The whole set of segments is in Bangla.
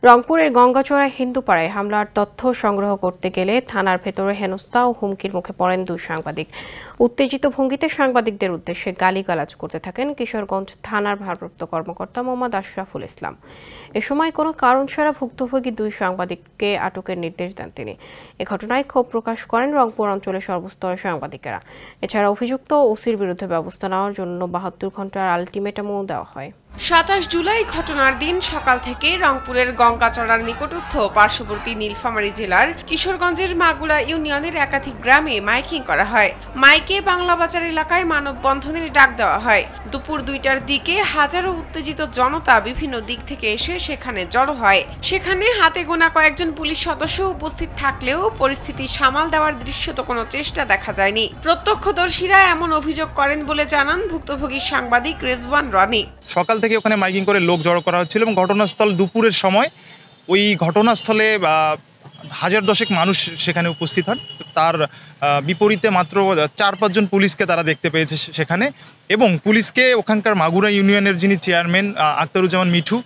রংপুরের গঙ্গাচড়ায় হিন্দুপাড়ায় হামলার তথ্য সংগ্রহ করতে গেলে থানার ভেতরে হেনস্থা ও হুমকির মুখে পড়েন দুই সাংবাদিক। উত্তেজিত ভঙ্গিতে সাংবাদিকদের উদ্দেশ্যে গালিগালাজ করতে থাকেন কিশোরগঞ্জ থানার ভারপ্রাপ্ত কর্মকর্তা মোহাম্মদ আশরাফুল ইসলাম। এ সময় কোনো কারণ ছাড়া ভুক্তভোগী দুই সাংবাদিককে আটকের নির্দেশ দেন তিনি। এ ঘটনায় ক্ষোভ প্রকাশ করেন রংপুর অঞ্চলের সর্বস্তরের সাংবাদিকেরা। এছাড়া অভিযুক্ত ওসির বিরুদ্ধে ব্যবস্থা নেওয়ার জন্য 72 ঘন্টার আলটিমেটামও দেওয়া হয়। 27 জুলাই ঘটনার দিন সকাল থেকে রংপুরের গঙ্গাচড়ার নিকটস্থ পার্শ্ববর্তী নীলফামারী জেলার কিশোরগঞ্জের মাগুরা ইউনিয়নের একাধিক গ্রামে মাইকিং করা হয়। মাইকে বাংলা বাজার এলাকায় মানববন্ধনের ডাক দেওয়া হয়। দুপুর 2টার দিকে হাজারো উত্তেজিত জনতা বিভিন্ন দিক থেকে এসে সেখানে জড়ো হয়। সেখানে হাতে গোনা কয়েকজন পুলিশ সদস্য উপস্থিত থাকলেও পরিস্থিতি সামাল দেওয়ার দৃশ্যত কোনো চেষ্টা দেখা যায়নি। প্রত্যক্ষদর্শীরা এমন অভিযোগ করেন বলে জানান ভুক্তভোগী সাংবাদিক রেজওয়ান রনি। সকাল থেকে ওখানে মাইকিং করে লোক জড়ো করা হচ্ছিল এবং ঘটনাস্থল দুপুরের সময় ওই ঘটনাস্থলে 1000 মানুষ সেখানে উপস্থিত হন। তার বিপরীতে মাত্র 4-5 জন পুলিশকে তারা দেখতে পেয়েছে সেখানে, এবং পুলিশকে ওখানকার মাগুরা ইউনিয়নের যিনি চেয়ারম্যান আখতারুজ্জামান মিঠু,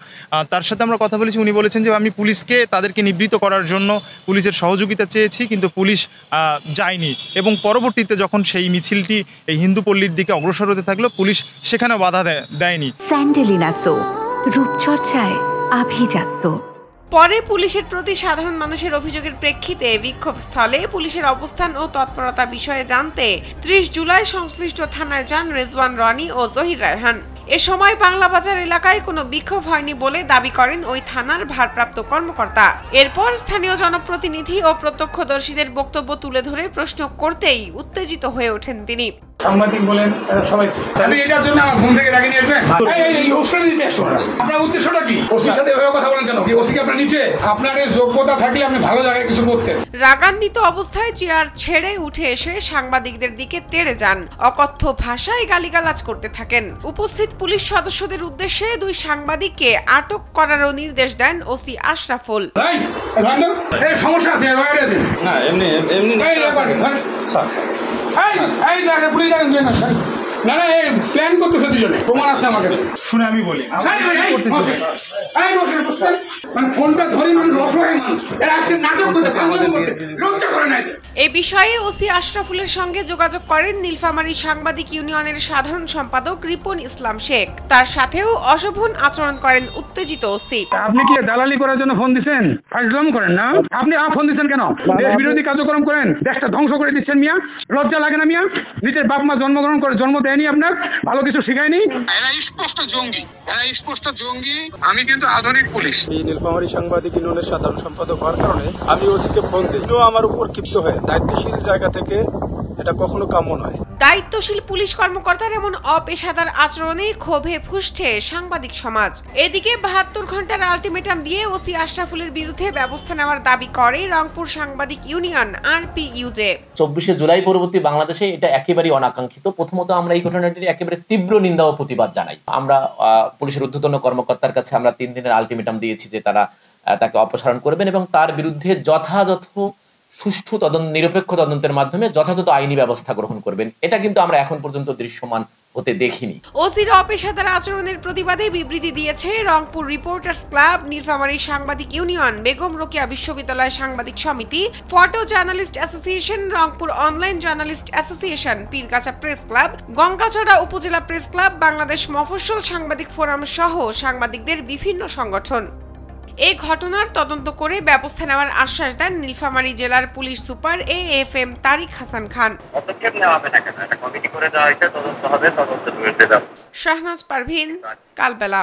তার সাথে আমরা কথা বলেছি। উনি বলেছেন যে আমি পুলিশকে তাদেরকে নিবৃত্ত করার জন্য পুলিশের সহযোগিতা চেয়েছি, কিন্তু পুলিশ যায়নি। এবং পরবর্তীতে যখন সেই মিছিলটি এই হিন্দুপল্লীর দিকে অগ্রসর হতে থাকলো, পুলিশ সেখানে বাধা দেয়নি। স্যান্ডেলিনা সো, রূপচর্চায় আভিজাত্য। পরে পুলিশের প্রতি সাধারণ মানুষের অভিযোগের প্রেক্ষিতে বিক্ষোভস্থলে পুলিশের অবস্থান ও তৎপরতা বিষয়ে জানতে 30 জুলাই সংশ্লিষ্ট থানায় যান রেজওয়ান রনি ও জহির রায়হান। এ সময় বাংলা বাজার এলাকায় কোনো বিক্ষোভ হয়নি বলে দাবি করেন ওই থানার ভারপ্রাপ্ত কর্মকর্তা। এরপর স্থানীয় জনপ্রতিনিধি ও প্রত্যক্ষদর্শীদের বক্তব্য তুলে ধরে প্রশ্ন করতেই উত্তেজিত হয়ে ওঠেন তিনি। সাংবাদিক বলেন সবাই আমি এটার জন্য আমার ঘুম থেকে ডাকি নিয়ে আসবেন, এই উস্কানি দিতে আসছো না। আপনার উদ্দেশ্যটা কি? ওসির সাথে এভাবে কথা বলেন কেন? কি ওসি কি আপনার নিচে? আপনার এই যোগ্যতা থাকলে আপনি ভালো জায়গায় কিছু করতেন। রাগান্বিত অবস্থায় চেয়ার ছেড়ে উঠে এসে সাংবাদিকদের দিকে তেড়ে যান। অকথ্য ভাষায় গালিগালাজ করতে থাকেন। উপস্থিত পুলিশ সদস্যদের উদ্দেশ্যে দুই সাংবাদিককে আটক করারও নির্দেশ দেন ওসি আশরাফুল। সমস্যা আছে না, এমনি এমনি না না, এই প্ল্যান করতেছে দুজনে, প্রমাণ আছে আমার কাছে। শুনে আমি বলি, ফোনটা ধরে মানুষ অসহায় মানুষ, এরা আসছে নাটক করতে, লজ্জা করে নাই। এই বিষয়ে ওসি আশরাফুলের সঙ্গে যোগাযোগ করেন নীলফামারী সাংবাদিক ইউনিয়নের সাধারণ সম্পাদক রিপন ইসলাম শেখ। তার সাথেও অশোভন আচরণ করেন উত্তেজিত ওসি। আপনি কি দালালি করার জন্য ফোন দিচ্ছেন? ফাজলাম করেন না আপনি। ফোন দিচ্ছেন কেন? দেশ বিরোধী কার্যক্রম করেন, দেশটা ধ্বংস করে দিচ্ছেন মিয়া। লজ্জা লাগে না মিয়া? নিজের বাপ মা জন্মগ্রহণ করে জন্ম দেয়নি আপনার, ভালো কিছু শিখায়নি। এরা স্পষ্ট জঙ্গি, এরা স্পষ্ট জঙ্গি। আমি কিন্তু আধুনিক পুলিশ। এই নীলফামারী সাংবাদিক ইউনিয়নের সাধারণ সম্পাদক হওয়ার কারণে আমি ওসিকে ফোন দিই। আমার উপর ক্ষিপ্ত হয়ে দায়িত্বশীল জায়গা থেকে এটা কখনো কাম্য নয়। দায়িত্বশীল পুলিশ কর্মকর্তার এমন অপেশাদার আচরণে ক্ষোভে ফুঁসছে সাংবাদিক সমাজ। এদিকে 72 ঘন্টার আলটিমেটাম দিয়ে ওসি আশরাফুলের বিরুদ্ধে ব্যবস্থা নেওয়ার দাবি করে রংপুর সাংবাদিক ইউনিয়ন RPUJ। 24 জুলাই পরবর্তী বাংলাদেশে এটা একেবারেই অনাকাঙ্ক্ষিত। প্রথমত আমরা এই ঘটনাটির একেবারে তীব্র নিন্দা ও প্রতিবাদ জানাই। আমরা পুলিশের ঊর্ধ্বতন কর্মকর্তার কাছে আমরা 3 দিনের আলটিমেটাম দিয়েছি যে তারা তাকে অপসারণ করবেন এবং তার বিরুদ্ধে যথাযথ সুষ্ঠু তদন্ত, নিরপেক্ষ তদন্তের মাধ্যমে যথাযথ আইনি ব্যবস্থা গ্রহণ করবেন। এটা কিন্তু আমরা এখন পর্যন্ত দৃশ্যমান হতে দেখিনি। ওসির অপেশাদার আচরণের প্রতিবাদে বিবৃতি দিয়েছে রংপুর রিপোর্টার্স ক্লাব, নীলফামারী সাংবাদিক ইউনিয়ন, বেগম রোকেয়া বিশ্ববিদ্যালয় সাংবাদিক সমিতি, photo journalist association, Rangpur online journalist association, Pirgachha press club, Gangachara উপজেলা প্রেস ক্লাব, বাংলাদেশ মফস্বল সাংবাদিক ফোরাম সহ সাংবাদিকদের বিভিন্ন সংগঠন। এই ঘটনার তদন্ত করে ব্যবস্থা নেওয়ার আশ্বাস দেন নীলফামারী জেলার পুলিশ সুপার AFM তারিক হাসান খান। পদক্ষেপ নেওয়া হবে না কেন? একটা কমিটি করে দেওয়া হয়েছে, তদন্ত হবে, তদন্তের বিরুদ্ধে যাবে। শাহনাজ পারভীন, কালবেলা।